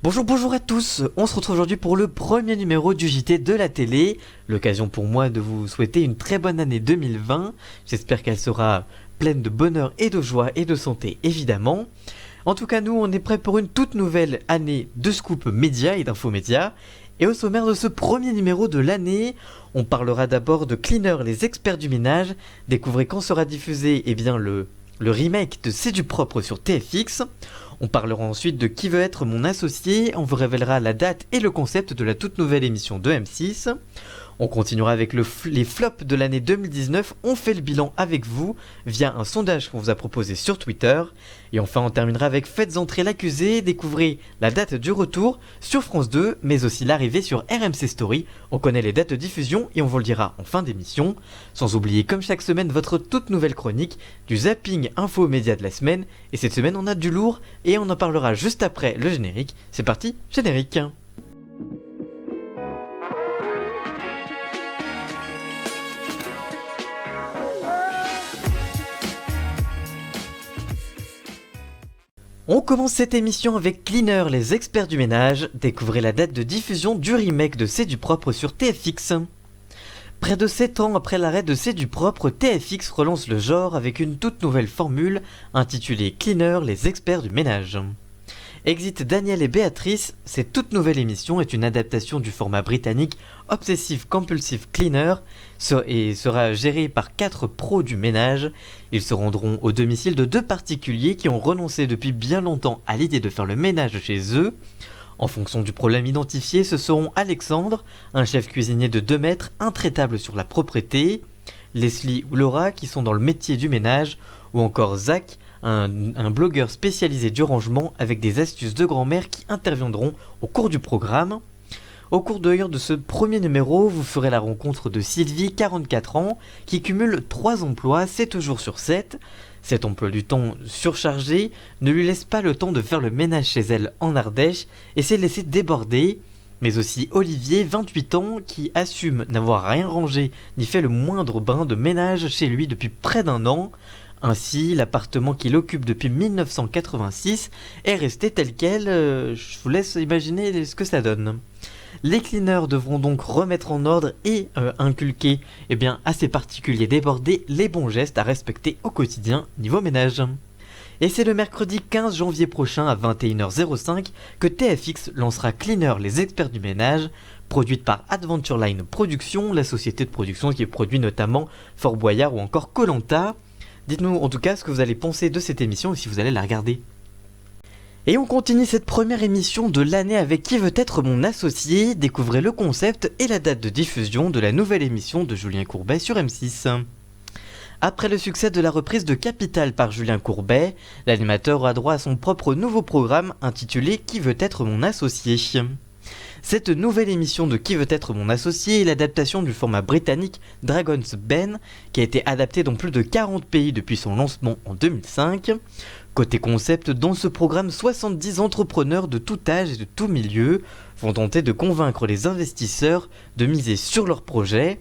Bonjour à tous, on se retrouve aujourd'hui pour le premier numéro du JT de la télé, l'occasion pour moi de vous souhaiter une très bonne année 2020, j'espère qu'elle sera pleine de bonheur et de joie et de santé évidemment. En tout cas nous on est prêts pour une toute nouvelle année de scoop média et d'infomédia, et au sommaire de ce premier numéro de l'année, on parlera d'abord de Cleaner, les experts du ménage, découvrez quand sera diffusé le remake de C'est du propre sur TFX. On parlera ensuite de Qui veut être mon associé, on vous révélera la date et le concept de la toute nouvelle émission de M6. On continuera avec les flops de l'année 2019, on fait le bilan avec vous via un sondage qu'on vous a proposé sur Twitter. Et enfin on terminera avec Faites entrer l'accusé, découvrez la date du retour sur France 2, mais aussi l'arrivée sur RMC Story. On connaît les dates de diffusion et on vous le dira en fin d'émission. Sans oublier comme chaque semaine votre toute nouvelle chronique du zapping info média de la semaine. Et cette semaine on a du lourd et on en parlera juste après le générique. C'est parti, générique. On commence cette émission avec Cleaner, les experts du ménage. Découvrez la date de diffusion du remake de C'est du propre sur TFX. Près de 7 ans après l'arrêt de C'est du propre, TFX relance le genre avec une toute nouvelle formule intitulée Cleaner, les experts du ménage. Exit Daniel et Béatrice, cette toute nouvelle émission est une adaptation du format britannique Obsessive Compulsive Cleaner et sera gérée par 4 pros du ménage. Ils se rendront au domicile de 2 particuliers qui ont renoncé depuis bien longtemps à l'idée de faire le ménage chez eux. En fonction du problème identifié, ce seront Alexandre, un chef cuisinier de 2 mètres, intraitable sur la propreté, Leslie ou Laura qui sont dans le métier du ménage, ou encore Zach, un blogueur spécialisé du rangement avec des astuces de grand-mère qui interviendront au cours du programme. Au cours d'ailleurs de ce premier numéro, vous ferez la rencontre de Sylvie, 44 ans, qui cumule 3 emplois 7 jours sur 7. Cet emploi du temps surchargé ne lui laisse pas le temps de faire le ménage chez elle en Ardèche et s'est laissé déborder. Mais aussi Olivier, 28 ans, qui assume n'avoir rien rangé ni fait le moindre brin de ménage chez lui depuis près d'1 an. Ainsi, l'appartement qu'il occupe depuis 1986 est resté tel quel, je vous laisse imaginer ce que ça donne. Les cleaners devront donc remettre en ordre et inculquer à ces particuliers débordés les bons gestes à respecter au quotidien niveau ménage. Et c'est le mercredi 15 janvier prochain à 21h05 que TFX lancera Cleaner, les experts du ménage, produite par Adventure Line Productions, la société de production qui produit notamment Fort Boyard ou encore Koh-Lanta. Dites-nous en tout cas ce que vous allez penser de cette émission et si vous allez la regarder. Et on continue cette première émission de l'année avec Qui veut être mon associé. Découvrez le concept et la date de diffusion de la nouvelle émission de Julien Courbet sur M6. Après le succès de la reprise de Capital par Julien Courbet, l'animateur aura droit à son propre nouveau programme intitulé Qui veut être mon associé. Cette nouvelle émission de Qui veut être mon associé est l'adaptation du format britannique Dragon's Den, qui a été adapté dans plus de 40 pays depuis son lancement en 2005. Côté concept, dans ce programme, 70 entrepreneurs de tout âge et de tout milieu vont tenter de convaincre les investisseurs de miser sur leurs projets.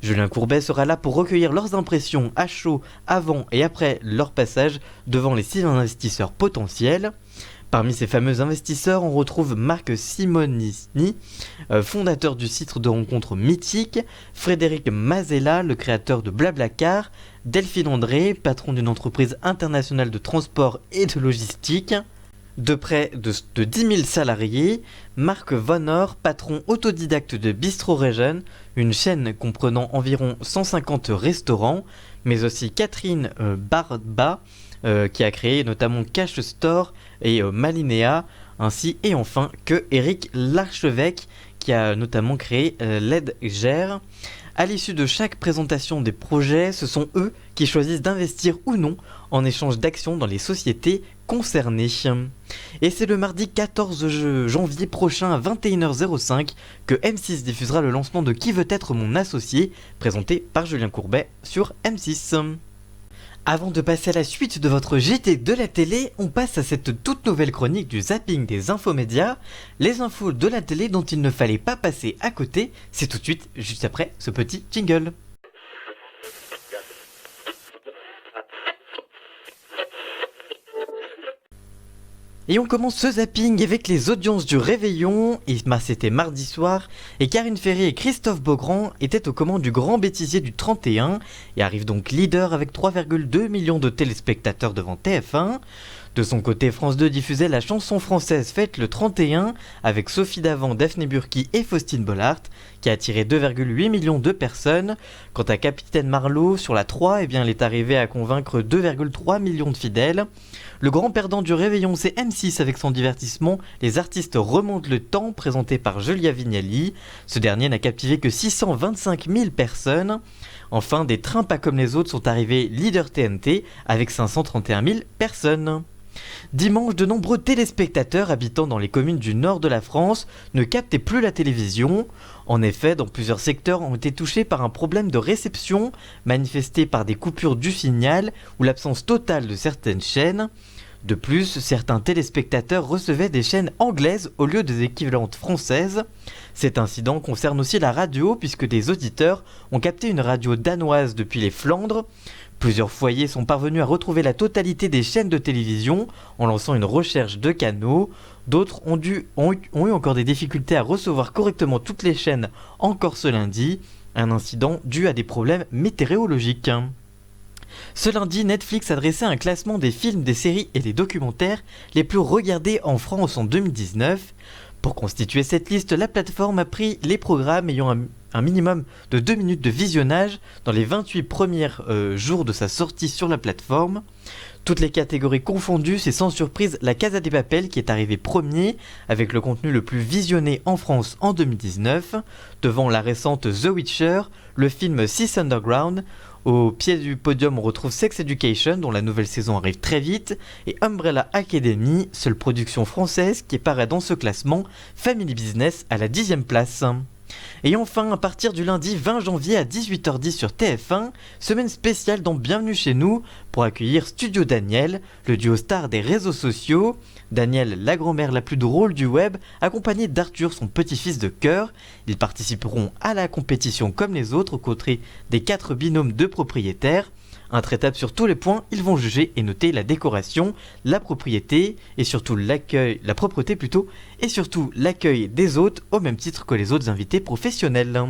Julien Courbet sera là pour recueillir leurs impressions à chaud avant et après leur passage devant les 6 investisseurs potentiels. Parmi ces fameux investisseurs, on retrouve Marc Simonisni, fondateur du site de rencontres Mythique, Frédéric Mazella, le créateur de Blablacar, Delphine André, patron d'une entreprise internationale de transport et de logistique, de près de 10 000 salariés, Marc Vonor, patron autodidacte de Bistro Region, une chaîne comprenant environ 150 restaurants, mais aussi Catherine Barba, qui a créé notamment Cash Store et Malinea, ainsi et enfin que Eric Larchevêque, qui a notamment créé Ledger. À l'issue de chaque présentation des projets, ce sont eux qui choisissent d'investir ou non en échange d'actions dans les sociétés concernées. Et c'est le mardi 14 janvier prochain à 21h05 que M6 diffusera le lancement de Qui veut être mon associé, présenté par Julien Courbet sur M6. Avant de passer à la suite de votre JT de la télé, on passe à cette toute nouvelle chronique du zapping des infomédias. Les infos de la télé dont il ne fallait pas passer à côté, c'est tout de suite, juste après ce petit jingle. Et on commence ce zapping avec les audiences du Réveillon, et c'était mardi soir, et Karine Ferry et Christophe Beaugrand étaient aux commandes du Grand Bêtisier du 31, et arrivent donc leader avec 3,2 millions de téléspectateurs devant TF1. De son côté, France 2 diffusait la chanson française faite le 31 avec Sophie Davant, Daphné Burki et Faustine Bollard qui a attiré 2,8 millions de personnes. Quant à Capitaine Marlowe sur la 3, eh bien, elle est arrivée à convaincre 2,3 millions de fidèles. Le grand perdant du Réveillon, c'est M6 avec son divertissement Les artistes remontent le temps présenté par Julia Vignali. Ce dernier n'a captivé que 625 000 personnes. Enfin, des trains pas comme les autres sont arrivés leader TNT avec 531 000 personnes. Dimanche, de nombreux téléspectateurs habitant dans les communes du nord de la France ne captaient plus la télévision. En effet, dans plusieurs secteurs ont été touchés par un problème de réception manifesté par des coupures du signal ou l'absence totale de certaines chaînes. De plus, certains téléspectateurs recevaient des chaînes anglaises au lieu des équivalentes françaises. Cet incident concerne aussi la radio puisque des auditeurs ont capté une radio danoise depuis les Flandres. Plusieurs foyers sont parvenus à retrouver la totalité des chaînes de télévision en lançant une recherche de canaux. D'autres ont eu encore des difficultés à recevoir correctement toutes les chaînes encore ce lundi, un incident dû à des problèmes météorologiques. Ce lundi, Netflix a dressé un classement des films, des séries et des documentaires les plus regardés en France en 2019. Pour constituer cette liste, la plateforme a pris les programmes ayant un minimum de 2 minutes de visionnage dans les 28 premiers jours de sa sortie sur la plateforme. Toutes les catégories confondues, c'est sans surprise La Casa de Papel qui est arrivé premier avec le contenu le plus visionné en France en 2019, devant la récente The Witcher, le film Six Underground. Au pied du podium, on retrouve Sex Education, dont la nouvelle saison arrive très vite, et Umbrella Academy, seule production française qui apparaît dans ce classement, Family Business à la 10e place. Et enfin, à partir du lundi 20 janvier à 18h10 sur TF1, semaine spéciale dans Bienvenue chez nous pour accueillir Studio Daniel, le duo star des réseaux sociaux. Daniel, la grand-mère la plus drôle du web, accompagné d'Arthur, son petit-fils de cœur. Ils participeront à la compétition comme les autres, aux côtés des 4 binômes de propriétaires. Intraitables sur tous les points, ils vont juger et noter la décoration, la propriété et surtout la propreté plutôt, et surtout l'accueil des hôtes au même titre que les autres invités professionnels.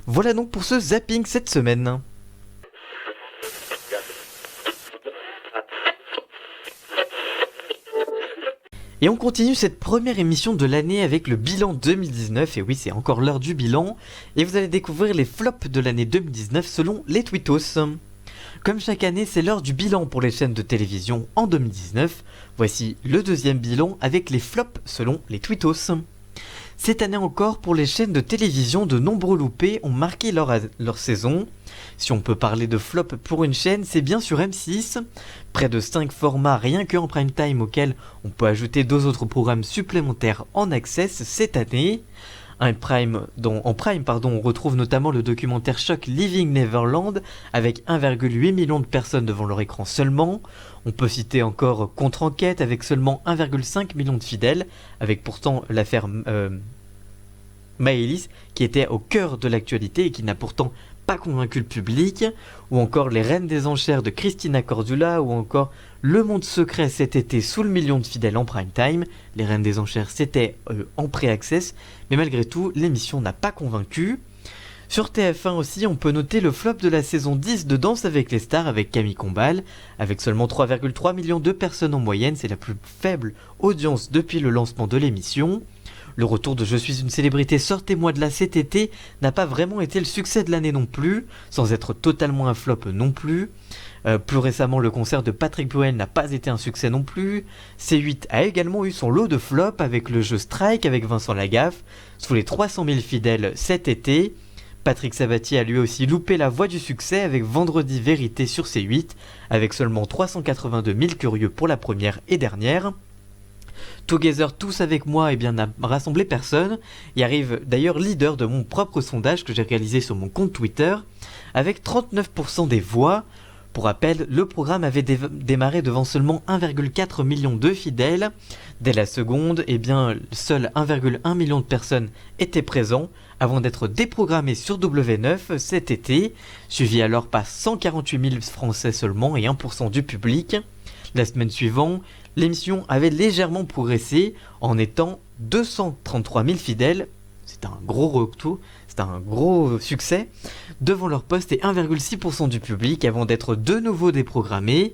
Voilà donc pour ce zapping cette semaine. Et on continue cette première émission de l'année avec le bilan 2019, et oui c'est encore l'heure du bilan, et vous allez découvrir les flops de l'année 2019 selon les Twittos. Comme chaque année, c'est l'heure du bilan pour les chaînes de télévision en 2019. Voici le deuxième bilan avec les flops selon les Twittos. Cette année encore, pour les chaînes de télévision, de nombreux loupés ont marqué leur saison. Si on peut parler de flop pour une chaîne, c'est bien sûr M6. Près de 5 formats rien que en prime time auxquels on peut ajouter 2 autres programmes supplémentaires en access cette année. En prime, on retrouve notamment le documentaire choc Living Neverland avec 1,8 million de personnes devant leur écran seulement. On peut citer encore Contre-enquête avec seulement 1,5 million de fidèles, avec pourtant l'affaire Maëlys qui était au cœur de l'actualité et qui n'a pourtant pas convaincu le public, ou encore Les Reines des Enchères de Christina Cordula, ou encore Le Monde Secret cet été sous le million de fidèles en prime time. Les Reines des Enchères c'était en pré-access, mais malgré tout l'émission n'a pas convaincu. Sur TF1 aussi, on peut noter le flop de la saison 10 de Danse avec les stars avec Camille Combal, avec seulement 3,3 millions de personnes en moyenne, c'est la plus faible audience depuis le lancement de l'émission. Le retour de Je suis une célébrité, sortez-moi de là cet été n'a pas vraiment été le succès de l'année non plus, sans être totalement un flop non plus. Plus récemment, le concert de Patrick Bruel n'a pas été un succès non plus. C8 a également eu son lot de flops avec le jeu Strike avec Vincent Lagaffe, sous les 300 000 fidèles cet été. Patrick Sabatier a lui aussi loupé la voie du succès avec Vendredi Vérité sur C8, avec seulement 382 000 curieux pour la première et dernière. Together tous avec moi n'a rassemblé personne et arrive d'ailleurs leader de mon propre sondage que j'ai réalisé sur mon compte Twitter avec 39% des voix. Pour rappel, le programme avait démarré devant seulement 1,4 million de fidèles. Dès la seconde, seul 1,1 million de personnes étaient présents avant d'être déprogrammés sur W9 cet été, suivi alors par 148 000 Français seulement et 1% du public. La semaine suivante, L'émission avait légèrement progressé en étant 233 000 fidèles, c'est un gros retour, c'est un gros succès, devant leur poste et 1,6% du public avant d'être de nouveau déprogrammée.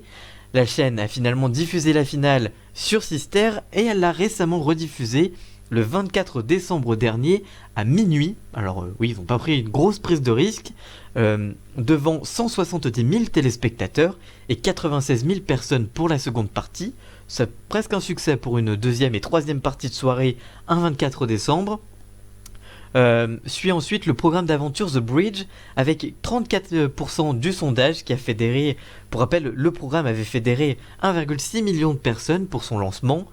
La chaîne a finalement diffusé la finale sur Sister et elle l'a récemment rediffusée le 24 décembre dernier à minuit. Alors oui, ils n'ont pas pris une grosse prise de risque, devant 170 000 téléspectateurs et 96 000 personnes pour la seconde partie. C'est presque un succès pour une deuxième et troisième partie de soirée un 24 décembre. Suit ensuite le programme d'aventure The Bridge avec 34% du sondage qui a fédéré, pour rappel, le programme avait fédéré 1,6 million de personnes pour son lancement.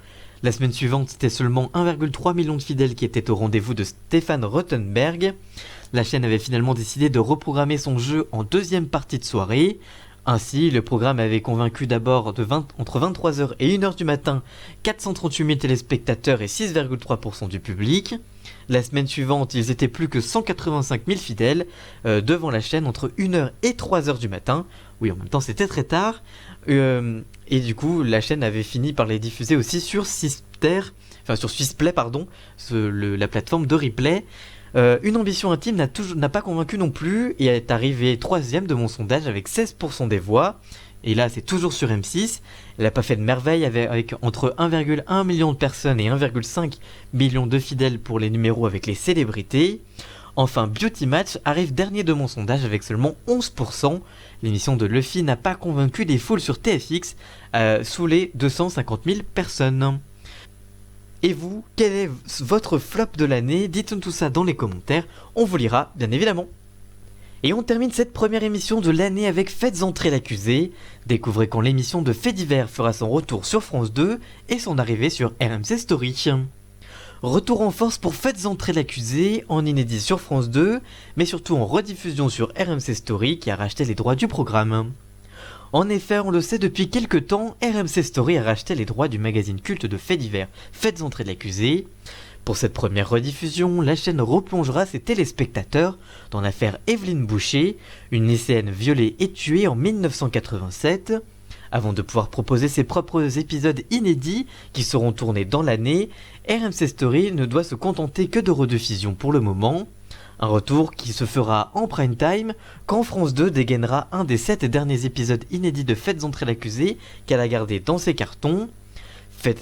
La semaine suivante, c'était seulement 1,3 million de fidèles qui étaient au rendez-vous de Stefan Rothenberg. La chaîne avait finalement décidé de reprogrammer son jeu en deuxième partie de soirée. Ainsi, le programme avait convaincu d'abord entre 23h et 1h du matin 438 000 téléspectateurs et 6,3% du public. La semaine suivante, ils étaient plus que 185 000 fidèles devant la chaîne entre 1h et 3h du matin. Oui, en même temps, c'était très tard. Et du coup, la chaîne avait fini par les diffuser aussi sur Swisplay, la plateforme de replay. Une ambition intime n'a pas convaincu non plus et est arrivée troisième de mon sondage avec 16% des voix. Et là, c'est toujours sur M6. Elle n'a pas fait de merveille avec entre 1,1 million de personnes et 1,5 million de fidèles pour les numéros avec les célébrités. Enfin, Beauty Match arrive dernier de mon sondage avec seulement 11%. L'émission de Luffy n'a pas convaincu des foules sur TFX sous les 250 000 personnes. Et vous, quel est votre flop de l'année? Dites-nous tout ça dans les commentaires, on vous lira bien évidemment. Et on termine cette première émission de l'année avec Faites entrer l'accusé. Découvrez quand l'émission de Faits divers fera son retour sur France 2 et son arrivée sur RMC Story. Retour en force pour Faites entrer l'accusé, en inédit sur France 2, mais surtout en rediffusion sur RMC Story qui a racheté les droits du programme. En effet, on le sait depuis quelques temps, RMC Story a racheté les droits du magazine culte de Faits divers Faites entrer l'accusé. Pour cette première rediffusion, la chaîne replongera ses téléspectateurs dans l'affaire Evelyne Boucher, une lycéenne violée et tuée en 1987. Avant de pouvoir proposer ses propres épisodes inédits qui seront tournés dans l'année, RMC Story ne doit se contenter que de rediffusion pour le moment. Un retour qui se fera en prime time quand France 2 dégainera un des 7 derniers épisodes inédits de Faites entrer l'accusé qu'elle a gardé dans ses cartons.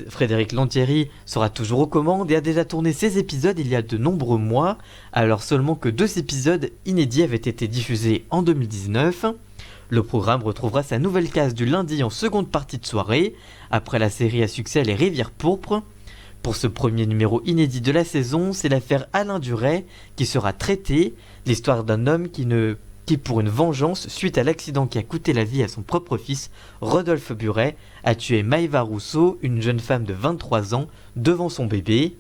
Frédéric Lantieri sera toujours aux commandes et a déjà tourné ses épisodes il y a de nombreux mois, alors seulement que 2 épisodes inédits avaient été diffusés en 2019. Le programme retrouvera sa nouvelle case du lundi en seconde partie de soirée, après la série à succès Les Rivières pourpres. Pour ce premier numéro inédit de la saison, c'est l'affaire Alain Duret qui sera traitée, l'histoire d'un homme qui pour une vengeance, suite à l'accident qui a coûté la vie à son propre fils, Rodolphe Buret, a tué Maëva Rousseau, une jeune femme de 23 ans, devant son bébé.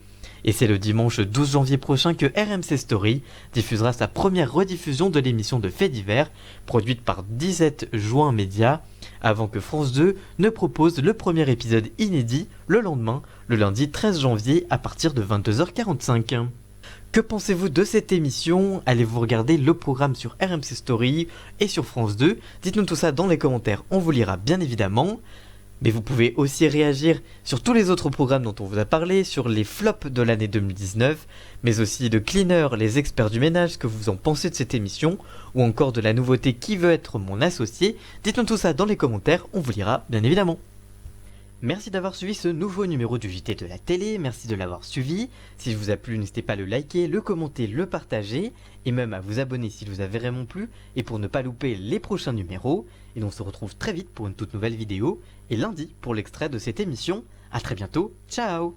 Et c'est le dimanche 12 janvier prochain que RMC Story diffusera sa première rediffusion de l'émission de Faits divers, produite par 17 Juin Média, avant que France 2 ne propose le premier épisode inédit le lendemain, le lundi 13 janvier à partir de 22h45. Que pensez-vous de cette émission? Allez-vous regarder le programme sur RMC Story et sur France 2? Dites-nous tout ça dans les commentaires, on vous lira bien évidemment. Mais vous pouvez aussi réagir sur tous les autres programmes dont on vous a parlé, sur les flops de l'année 2019, mais aussi de Cleaner, les experts du ménage, ce que vous en pensez de cette émission, ou encore de la nouveauté Qui veut être mon associé. Dites-nous tout ça dans les commentaires, on vous lira bien évidemment. Merci d'avoir suivi ce nouveau numéro du JT de la télé, merci de l'avoir suivi. Si je vous a plu, n'hésitez pas à le liker, le commenter, le partager, et même à vous abonner s'il vous a vraiment plu, et pour ne pas louper les prochains numéros. Et on se retrouve très vite pour une toute nouvelle vidéo, et lundi pour l'extrait de cette émission. A très bientôt, ciao!